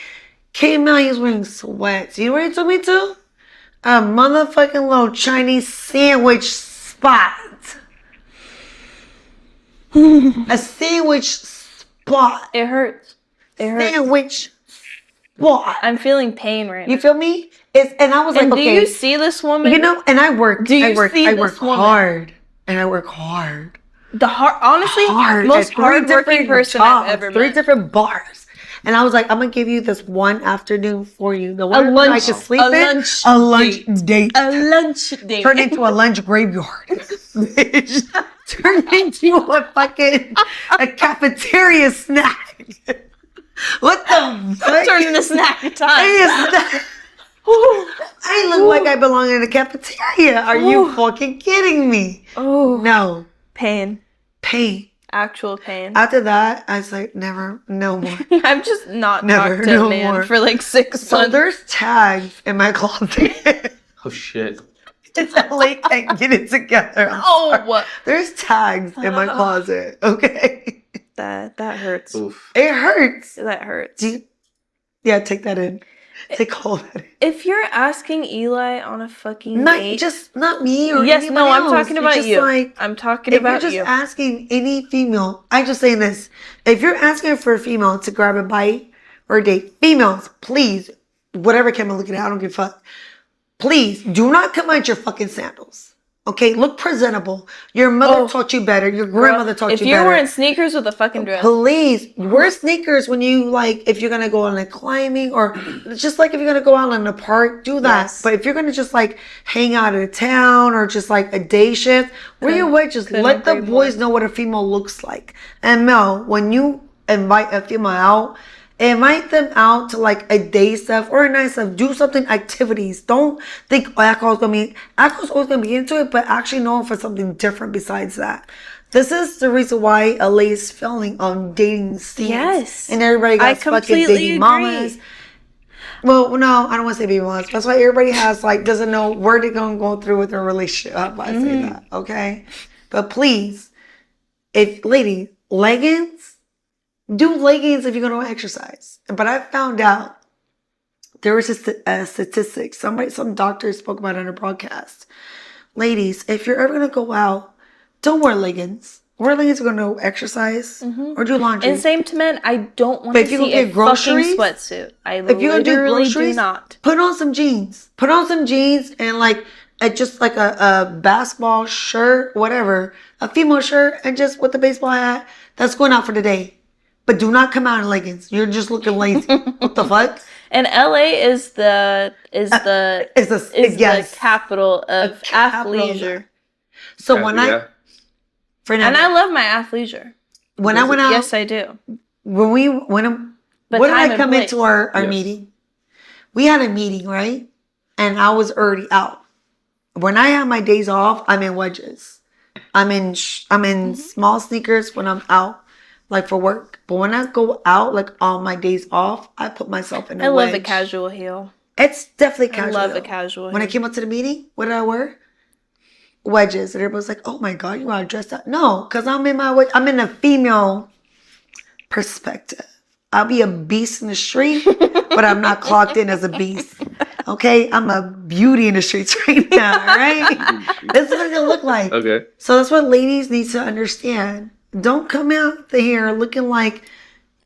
Came out, he was wearing sweats. You know what he took me to? A motherfucking little Chinese sandwich spot. A sandwich spot. It hurts. It hurts. Sandwich spot. I'm feeling pain right now. You feel me? And I was And like, do okay. you see this woman? You know, and I work. Do you I work. see I this work woman? hard, and I work hard. honestly, hard. most at 3 hardworking different person jobs, I've ever 3 met. different bars. And I was like, I'm gonna give you this one afternoon for you. The A one I lunch, can sleep a in. lunch, A lunch date. a lunch date. Turned into a lunch graveyard. Bitch. Turned into a cafeteria snack. What the fuck? Turned into snack time. I look like I belong in a cafeteria. Are you fucking kidding me? Oh, No. pain, actual pain. After that, I was like, never, no more. I've just not Never, talked to no a man more. for like 6 So months. there's tags in my closet. Oh shit. It's LA can't get it together. I'm sorry. Oh, There's tags in my closet. Okay. that hurts. Oof. It hurts. That hurts. Yeah, take that in. Take all that in. If you're asking Eli on a fucking date, Not me or yes, anybody no, I'm else. talking You're about just you. like, I'm talking if about you're just you. asking any female, I'm just saying this. If you're asking for a female to grab a bite or a date, females, please, whatever camera looking at, I don't give a fuck. Please do not come out your fucking sandals. Okay, look presentable. Your mother taught you better. Your grandmother taught you better. If you're wearing sneakers with a fucking dress, Please wear sneakers when you like. If you're gonna go on like climbing or just like if you're gonna go out in the park, do that. Yes. But if you're gonna just like hang out in town or just like a day shift, wear your wedges. Let the boys know what a female looks like. And Mel, when you invite a female out, invite them out to like a day stuff or a night stuff. Do something activities. Don't think alcohol's always gonna be into it, but actually know for something different besides that. This is the reason why LA is failing on dating scenes. Yes. And everybody got fucking baby mamas. Well, no, I don't want to say baby mamas. That's why everybody has like doesn't know where they're gonna go through with their relationship. How about I say that? Okay. But please, if ladies, leggings. Do leggings if you're going to exercise. But I found out there was a statistic. Some doctor spoke about it on a broadcast. Ladies, if you're ever going to go out, don't wear leggings. Wear leggings if you're going to exercise or do laundry. and same to men, I don't want But to if you see go a get groceries, fucking sweatsuit. I if you're going to do literally groceries, do not. put on some jeans. Put on some jeans and like just like a basketball shirt, whatever, a female shirt, and just with the baseball hat. That's going out for the day. But do not come out in leggings. You're just looking lazy. What the fuck? And LA is the capital of athleisure. So when yeah. And I love my athleisure. When I went out, yes, I do. When did I come into our Yes. meeting? We had a meeting, right? And I was already out. When I have my days off, I'm in wedges. I'm in small sneakers when I'm out. Like for work. But when I go out, like on my days off, I put myself in a wedge. I love a casual heel. It's definitely casual. I love a casual heel. When I came up to the meeting, what did I wear? Wedges. And everybody's like, oh my God, you are dressed up. No, because I'm in my wedge. I'm in a female perspective. I'll be a beast in the street, but I'm not clocked in as a beast. Okay? I'm a beauty in the streets right now, right? This is what it's going to look like. Okay. So that's what ladies need to understand. Don't come out here looking like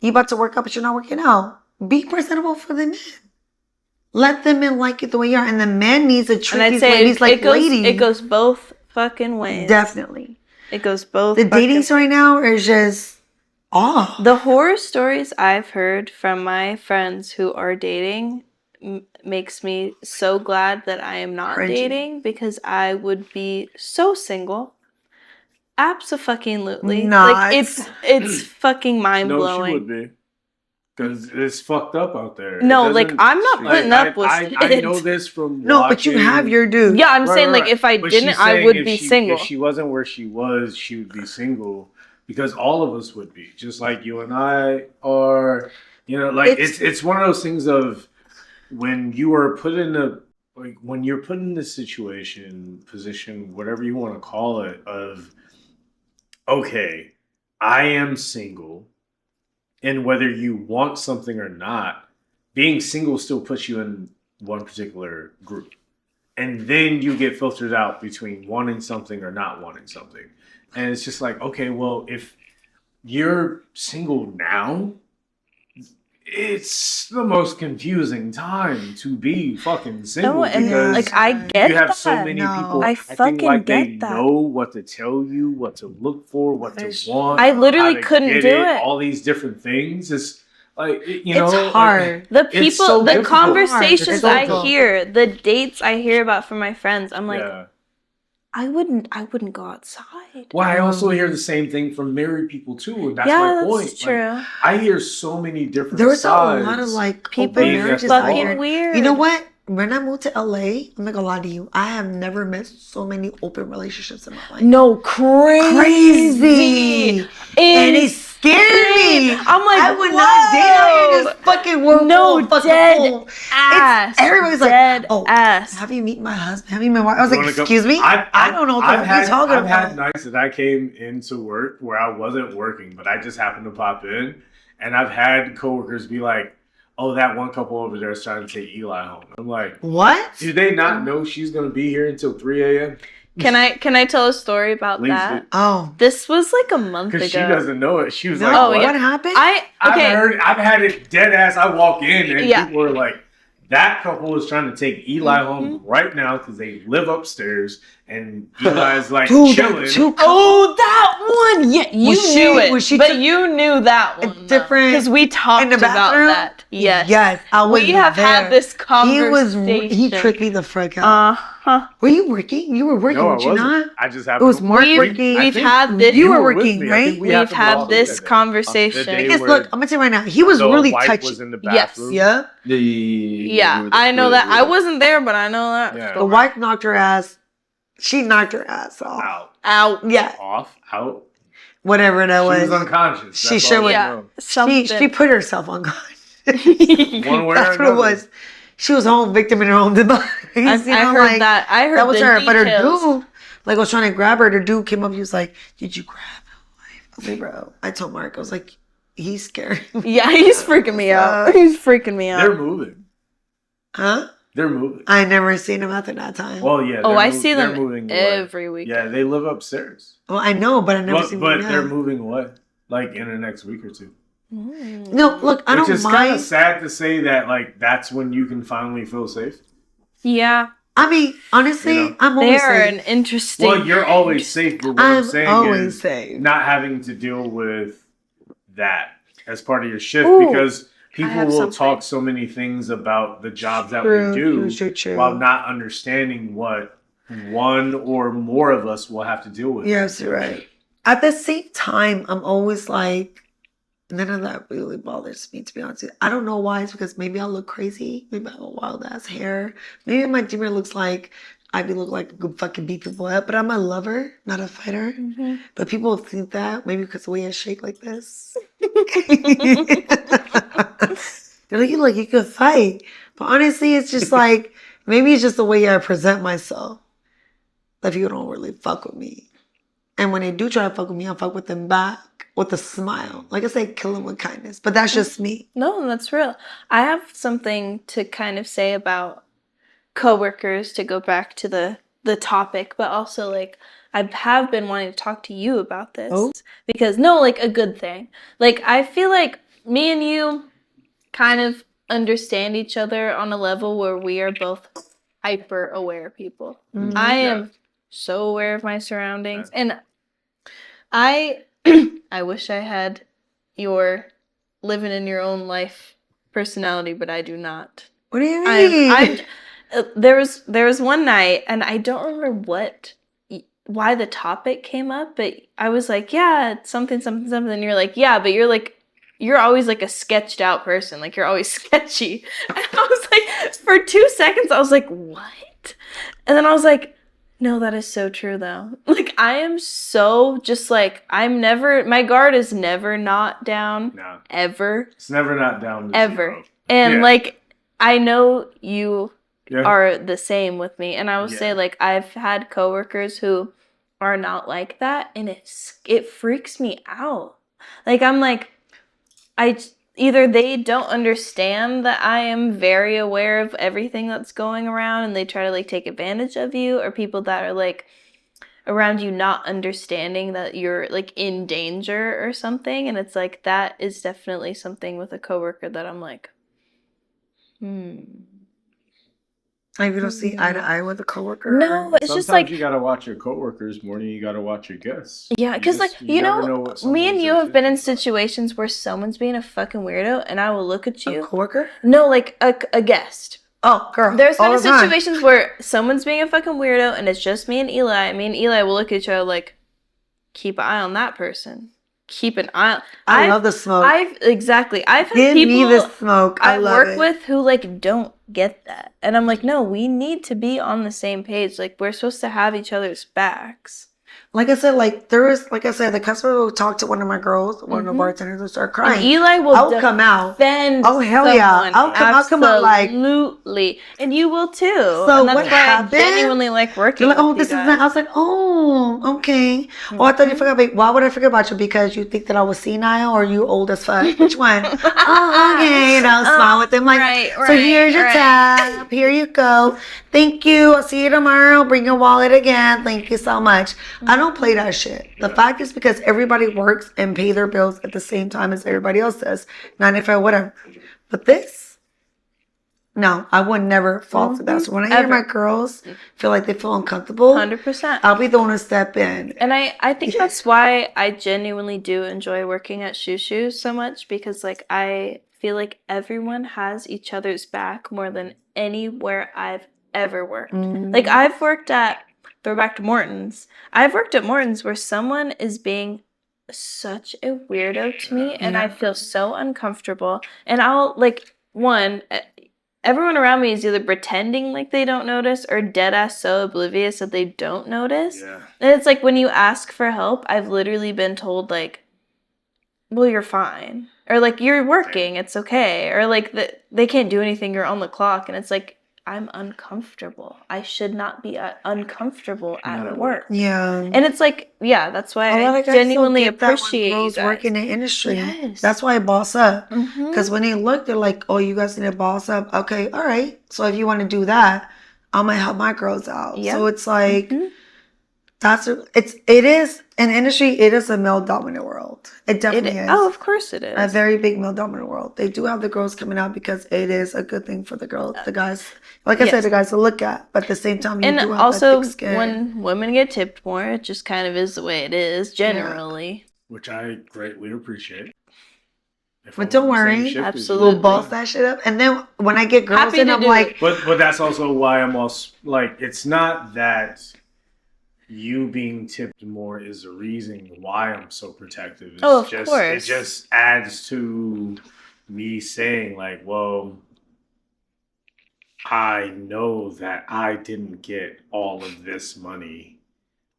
you about to work out, but you're not working out. Be presentable for the men. Let the men like you the way you are. And the man needs to treat these ladies like ladies. It goes both fucking ways. Definitely. It goes both. The datings right now is just off. The horror stories I've heard from my friends who are dating makes me so glad that I am not dating, because I would be so single. Abso-fucking-lutely. Not. Like it's fucking mind No, she blowing. would be. Because it's fucked up out there. No, It like doesn't- I'm not putting up with I shit. know this from No, but you watching- have your dude. Yeah, I'm Right, saying right, like if I but she's didn't, I saying would if be she- single. If she wasn't where she was, she would be single. Because all of us would be, just like you and I are. You know, like it's one of those things of when you are put in a when you're put in this position, whatever you want to call it, of okay, I am single, and whether you want something or not, being single still puts you in one particular group. And then you get filtered out between wanting something or not wanting something. And it's just like, okay, well, if you're single now, it's the most confusing time to be fucking single No, and because like I get you have that. so many No. people I acting fucking like they get that. know what to tell you, what to look for, what to want. I literally how to couldn't get do it. All these different things. It's like you know, It's like, hard. The it's people, so the difficult. conversations It's so I difficult. hear, the dates I hear about from my friends, I'm like, yeah. I wouldn't go outside. Well, I also hear the same thing from married people too, and that's yeah, my that's point. Like, true. I hear so many different There was a sides. lot of like People open being marriages at out fucking here. weird. You know what? When I moved to LA, I'm not gonna lie to you, I have never met so many open relationships in my life. No, Crazy. And it scared me. I'm like, I would not date out here in this fucking world. No, full of fucking dead fool. ass. Everybody's like, dead oh, ass. have you met my husband? Have you met my wife? I was You like, wanna go- excuse me? I don't know what the fuck you're talking I've about. had nights that I came into work where I wasn't working, but I just happened to pop in, and I've had coworkers be like, "Oh, that one couple over there is trying to take Eli home." I'm like, What? do they not know she's gonna be here until 3 a.m.? Can I tell a story about Please that? do. Oh. This was like a month ago. Because she doesn't know it. She was No, like, Oh, "What?" yeah. what happened? I've had it dead ass. I walk in and Yeah. people are like, "That couple is trying to take Eli Mm-hmm. home right now because they live upstairs and Eli's like Dude, chilling." that two Oh, that one! Yeah, you Was she- knew it, was she but took- you knew that one different- because we talked in the about bathroom? that. Yes, Yes, I was we have there. had this conversation. He tricked me the frick out. Uh-huh. Were you working? You were working, No, I were you wasn't. not? I just It happened. was Mark We've- working. we've had this- You were with working, me. I right? think we We've happened to had all this do that. conversation. The day Because where look, I'm gonna tell you right now, he was the really wife touchy. was in the Yes. bathroom. Yeah. Yeah, I know that. I wasn't there, but I know that. Yeah. The wife knocked her ass. She knocked her ass off. Out, Out. Yeah, off, out. whatever that She was. was unconscious. She That's sure all was. I Yeah. know. Something. She put herself on God. One way or That's what another. it was. She was home victim in her own demise. I You know, heard like, that. I heard that was the her. But her details. dude, like, was trying to grab her. The dude came up. He was like, "Did you grab my wife?" I was like, "Bro." I told Mark, I was like, "He's scaring me." Yeah, he's freaking me out. He's freaking me They're out. moving. Huh? They're moving. I never seen him after that time. Well, yeah. Oh, they're I mov- see they're them moving away. every week. Yeah, they live upstairs. Well, I know, but I never seen But him. they're moving away, like in the next week or two. No, look, I Which don't is kind of mind. sad to say that, like, that's when you can finally feel safe. Yeah, I mean, honestly, You know, I'm they always are safe. an interesting. Well, you're always safe, but what I'm I'm saying always is safe. not having to deal with that as part of your shift Ooh, because people have will something. talk so many things about the jobs that True, we do true. while not understanding what one or more of us will have to deal with. You're absolutely right. At the same time, I'm always like, none of that really bothers me, to be honest with you. I don't know why. It's because maybe I look crazy. Maybe I have a wild ass hair. Maybe my demon looks like I look like I could fucking beat people up. But I'm a lover, not a fighter. Mhm. But people think that maybe because the way I shake like this. They're like, you look, you could fight. But honestly, it's just like, maybe it's just the way I present myself. That people don't really fuck with me. And when they do try to fuck with me, I fuck with them back with a smile. Like I say, kill them with kindness. But that's just me. No, that's real. I have something to kind of say about coworkers to go back to the topic, but also like I have been wanting to talk to you about this Oh. because no, like a good thing. Like I feel like me and you kind of understand each other on a level where we are both hyper aware people. I am so aware of my surroundings, and I I wish I had your living in your own life personality, but I do not. What do you mean? There was one night, and I don't remember why the topic came up, but I was like, yeah, it's something, something, something. And you're like, yeah, but you're always like a sketched out person. Like you're always sketchy. And I was like, for 2 seconds, I was like, what? And then I was like, no, that is so true though. Like I am so just like, my guard is never not down. No, Ever. it's never not down to Ever. zero. And Yeah. like, I know you Yeah. are the same with me. And I will say Yeah. like, I've had coworkers who are not like that, and it freaks me out. Like I'm like, either they don't understand that I am very aware of everything that's going around and they try to like take advantage of you, or people that are like around you not understanding that you're like in danger or something, and it's like that is definitely something with a coworker that I'm like, Like, you don't see eye to eye with a coworker? No, or- it's just Sometimes like, you gotta watch your coworkers more than you gotta watch your guests. yeah, because like you never know, what me and someone's you have been in intentions are. situations where someone's being a fucking weirdo, and I will look at A you. coworker? No, like a guest. Oh, girl. There's been all the time. situations where someone's being a fucking weirdo, and it's just me and Eli. Me and Eli will look at each other like, keep an eye on that person. Keep an eye on. I love the smoke. I've had Give people me the smoke. I love work it. with who like don't get that, and I'm like, no, we need to be on the same page. Like we're supposed to have each other's backs. Like I said, the customer will talk to one of my girls, one of the bartenders, will start crying. And Eli will I'll come out. defend Oh, hell yeah. someone. I'll come out like- absolutely, and you will too. So and that's what why happened? I genuinely like working. They're like, oh, with this you is guys. not. I was like, oh, okay. Oh, I thought you forgot. Why would I forget about you? Because you think that I was senile or you old as fuck? Which one? Oh, okay. And I'll smile with them like, right, so here's your right. tab. Here you go. Thank you. I'll see you tomorrow. Bring your wallet again. Thank you so much. I don't play that shit. The fact is because everybody works and pay their bills at the same time as everybody else does. 9 to 5, whatever. But this, no, I would never fall for that. So when I hear Ever. my girls feel like they feel uncomfortable, 100%. I'll be the one to step in. And I think that's why I genuinely do enjoy working at Shoo Shoo so much, because like I feel like everyone has each other's back more than anywhere I've ever worked. Like I've worked at throwback to Morton's. I've worked at Morton's where someone is being such a weirdo to me, and I feel so uncomfortable. And I'll like everyone around me is either pretending like they don't notice or dead ass so oblivious that they don't notice. Yeah. And it's like when you ask for help, I've literally been told like, well, you're fine. Or like, you're working, it's okay. Or like, they can't do anything, you're on the clock. And it's like, I'm uncomfortable. I should not be uncomfortable at work. Yeah. And it's like, yeah, that's why A lot I of guys don't genuinely get that when appreciate you girls guys. work in the industry. Yes. That's why I boss up. Mhm. Because when they look, they're like, oh, you guys need to boss up. Okay, all right. So if you want to do that, I'm going to help my girls out. Yep. So it's like, Mhm. it is an industry. It is a male dominant world. It definitely is. Oh, of course it is. A very big male dominant world. They do have the girls coming out because it is a good thing for the guys. Like I said, the guys to look at. But at the same time, you And do have also, that thick skin. when women get tipped more, it just kind of is the way it is, generally. Which I greatly appreciate. If But I'm don't on the same worry. shift as you. Absolutely. We'll boss that shit up. And then when I get girls Happy in, to I'm do like, But that's also why I'm also like, it's not that you being tipped more is the reason why I'm so protective. It's Oh, of just, course. It just adds to me saying like, well, I know that I didn't get all of this money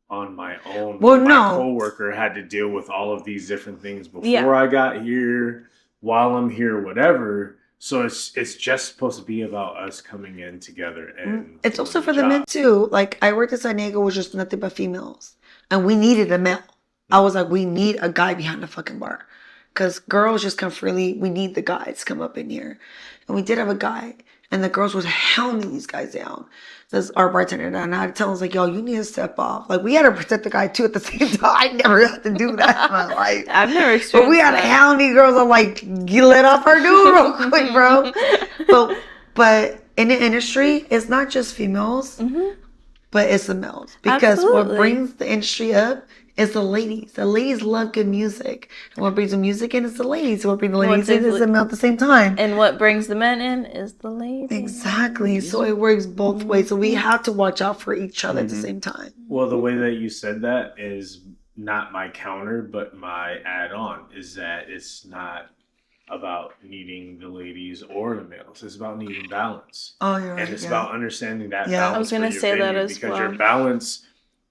on my own. Well, my no. coworker had to deal with all of these different things before Yeah. I got here, while I'm here, whatever. So it's just supposed to be about us coming in together, and it's doing also for the job. men too. Like I worked at San Diego, was just nothing but females, and we needed a male. I was like, we need a guy behind the fucking bar, because girls just come freely. We need the guys to come up in here, and we did have a guy, and the girls was hounding these guys down. Says our bartender, and I tell him, I was like, yo, you need to step off. Like we had to protect the guy too at the same time. I never had to do that in my life. I've never experienced But we had to that. hound these girls. I'm like, you let off our dude real quick, bro. But in the industry, it's not just females, but it's the males. Because what Absolutely. brings the industry up is the ladies. The ladies love good music. And what brings the music in is the ladies. What brings the ladies in is the male at the same time. And what brings the men in is the ladies. Exactly. So it works both ways. So we have to watch out for each other at the same time. Well, the way that you said that is not my counter, but my add-on is that it's not about needing the ladies or the males. It's about needing balance. Oh, you're right. And it's about understanding that Yeah. balance. I was gonna for your say that venue, as because well. your balance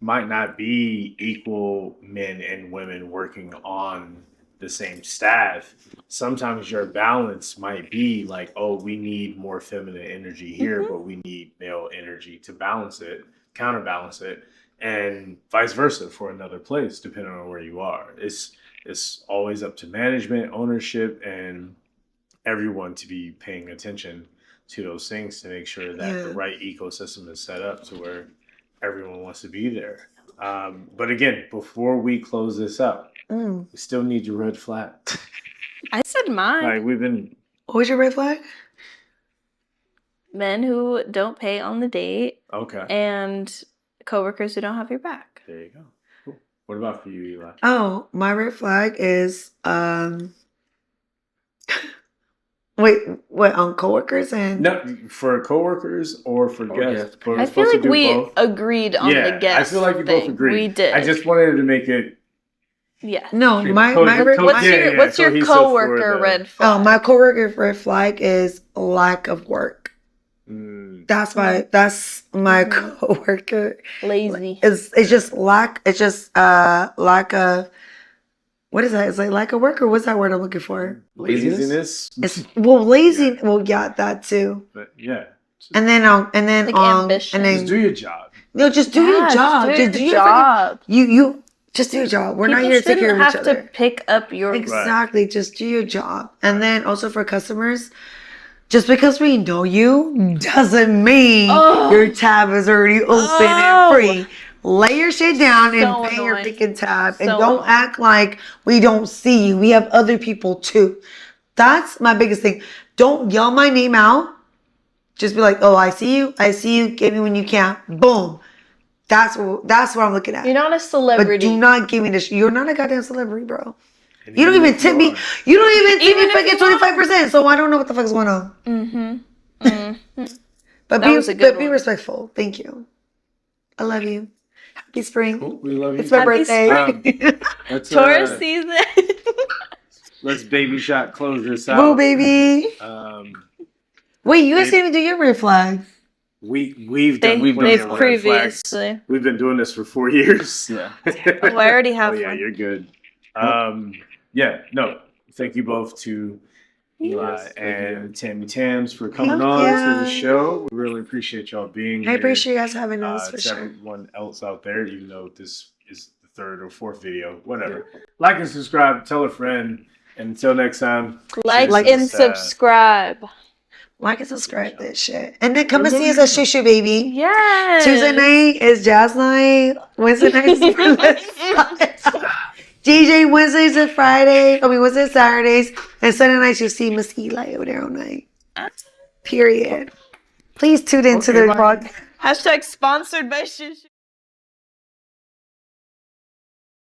might not be equal men and women working on the same staff. Sometimes your balance might be like, oh, we need more feminine energy here, but we need male energy to balance it, counterbalance it, and vice versa for another place, depending on where you are. It's always up to management, ownership, and everyone to be paying attention to those things to make sure that the right ecosystem is set up to where everyone wants to be there. But again, before we close this out, we still need your red flag. I said mine. Like we've been. What was your red flag? Men who don't pay on the date Okay. and coworkers who don't have your back. There you go. Cool. What about for you, Eli? Oh, my red flag is wait, what, on coworkers and No, for coworkers or for guests. But we're I feel supposed to like do we both. agreed on the guest. I feel like you both thing. agreed. We did. I just wanted to make it. Yeah. no, my What's your cohesive coworker for the- red flag? oh, my coworker red flag is lack of work. That's my coworker. Lazy. It's just lack of, what is that? It's like lack of work, or what's that word I'm looking for? Laziness. It's lazy. Well, yeah, that too. But yeah. And then Like ambition. and then Just do your job. no, just do your job. Just do your your job. You just do your job. We're not here to take care of each have other. to pick up your Exactly. Just do your job. And then also for customers, just because we know you doesn't mean your tab is already open and free. Lay your shit down and pay your freaking tab. And don't act like we don't see you. We have other people too. That's my biggest thing. Don't yell my name out. Just be like, oh, I see you. I see you. Give me when you can. Boom. That's what I'm looking at. You're not a But celebrity. do not give me this. You're not a goddamn celebrity, bro. You don't even tip me. You don't even tip me fucking 25%. So I don't know what the fuck's going on. But be respectful. Thank you. I love you. Happy spring. Cool. We love you. It's my birthday. Let's, Taurus season. let's baby shot close this out. Boo, baby. Wait, you guys It- didn't even do your red flag. We've done plenty They've of red flags. previously. We've been doing this for 4 years. Yeah. Oh, I already have Oh yeah, one. you're good. Yeah, no. Thank you both to Eli Yes, thank and Tammy Tams for coming Thank on to the you. show. We really appreciate y'all being here. I appreciate you guys having us for to sure. everyone else out there, even though this is the third or fourth video, whatever. Like and subscribe, tell a friend, and until next time. Like Like and this, subscribe. Like and subscribe this shit. And then come and see us at Shoo Shoo, baby. Yes. Tuesday night is jazz night. Wednesday night is burlesque night. DJ Wednesdays and Fridays. Wednesdays and Saturdays. And Sunday nights you'll see Miss Eli over there all night. Period. Please tune into the podcast. Hashtag sponsored by Shoo Shoo.